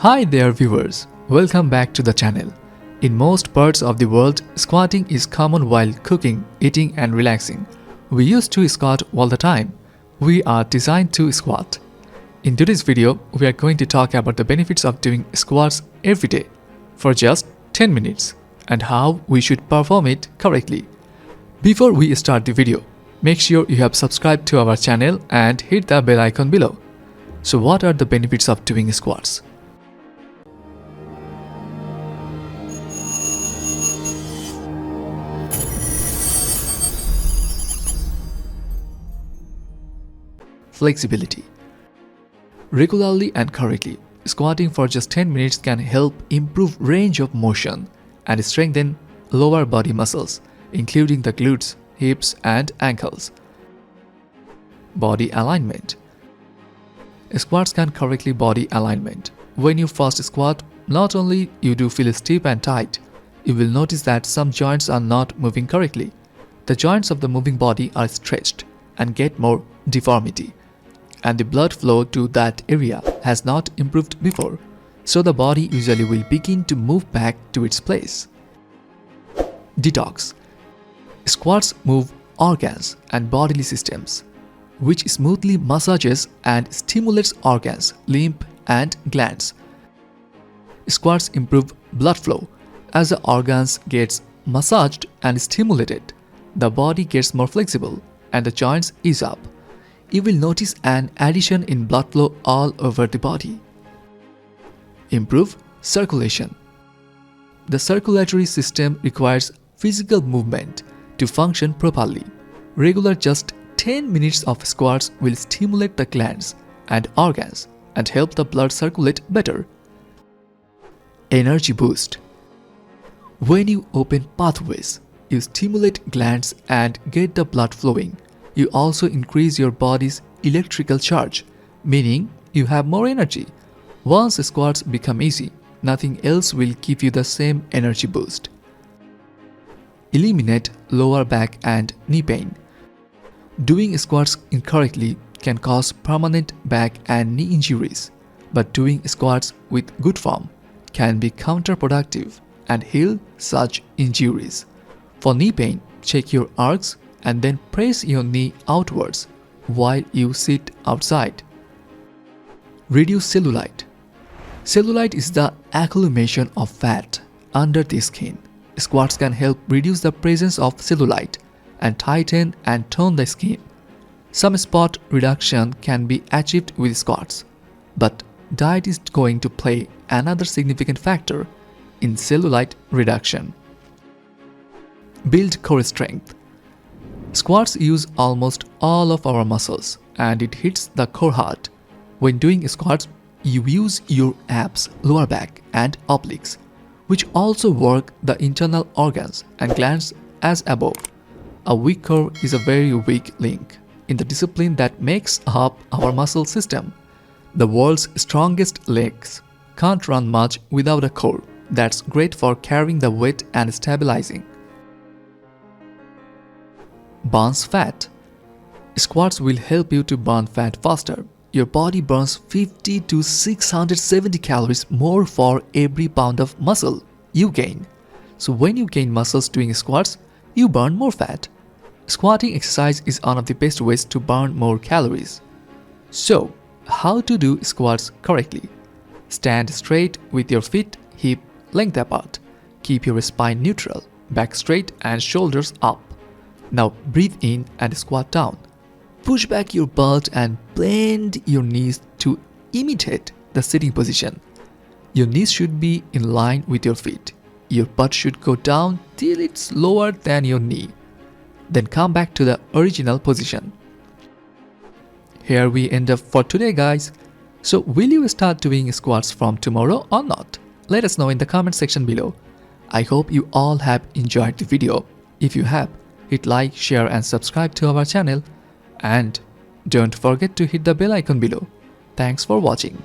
Hi there viewers, welcome back to the channel. In most parts of the world, squatting is common while cooking, eating and relaxing. We used to squat all the time. We are designed to squat. In today's video, we are going to talk about the benefits of doing squats every day for just 10 minutes and how we should perform it correctly. Before we start the video, make sure you have subscribed to our channel and hit the bell icon below. So what are the benefits of doing squats? Flexibility. Regularly and correctly, squatting for just 10 minutes can help improve range of motion and strengthen lower body muscles, including the glutes, hips, and ankles. Body alignment. Squats can correctly body alignment. When you first squat, not only you do feel stiff and tight, you will notice that some joints are not moving correctly. The joints of the moving body are stretched and get more deformity, and the blood flow to that area has not improved before, so the body usually will begin to move back to its place. Detox. Squats move organs and bodily systems, which smoothly massages and stimulates organs, lymph and glands. Squats improve blood flow. As the organs gets massaged and stimulated, the body gets more flexible and the joints ease up. You will notice an addition in blood flow all over the body. Improve circulation. The circulatory system requires physical movement to function properly. Regular just 10 minutes of squats will stimulate the glands and organs and help the blood circulate better. Energy boost. When you open pathways, you stimulate glands and get the blood flowing. You also increase your body's electrical charge, meaning you have more energy. Once squats become easy, nothing else will give you the same energy boost. Eliminate lower back and knee pain. Doing squats incorrectly can cause permanent back and knee injuries, but doing squats with good form can be counterproductive and heal such injuries. For knee pain, check your arcs and then press your knee outwards while you sit outside. Reduce cellulite. Cellulite is the accumulation of fat under the skin. Squats can help reduce the presence of cellulite and tighten and tone the skin. Some spot reduction can be achieved with squats, but diet is going to play another significant factor in cellulite reduction. Build core strength. Squats use almost all of our muscles and it hits the core hard. When doing squats, you use your abs, lower back and obliques, which also work the internal organs and glands as above. A weak core is a very weak link in the discipline that makes up our muscle system. The world's strongest legs can't run much without a core that's great for carrying the weight and stabilizing. Burns fat. Squats will help you to burn fat faster. Your body burns 50 to 670 calories more for every pound of muscle you gain. So when you gain muscles doing squats, you burn more fat. Squatting exercise is one of the best ways to burn more calories. So, how to do squats correctly? Stand straight with your feet hip length apart. Keep your spine neutral, back straight and shoulders up. Now breathe in and squat down. Push back your butt and bend your knees to imitate the sitting position. Your knees should be in line with your feet. Your butt should go down till it's lower than your knee. Then come back to the original position. Here we end up for today, guys. So will you start doing squats from tomorrow or not? Let us know in the comment section below. I hope you all have enjoyed the video. If you have, hit like, share and subscribe to our channel. And don't forget to hit the bell icon below. Thanks for watching.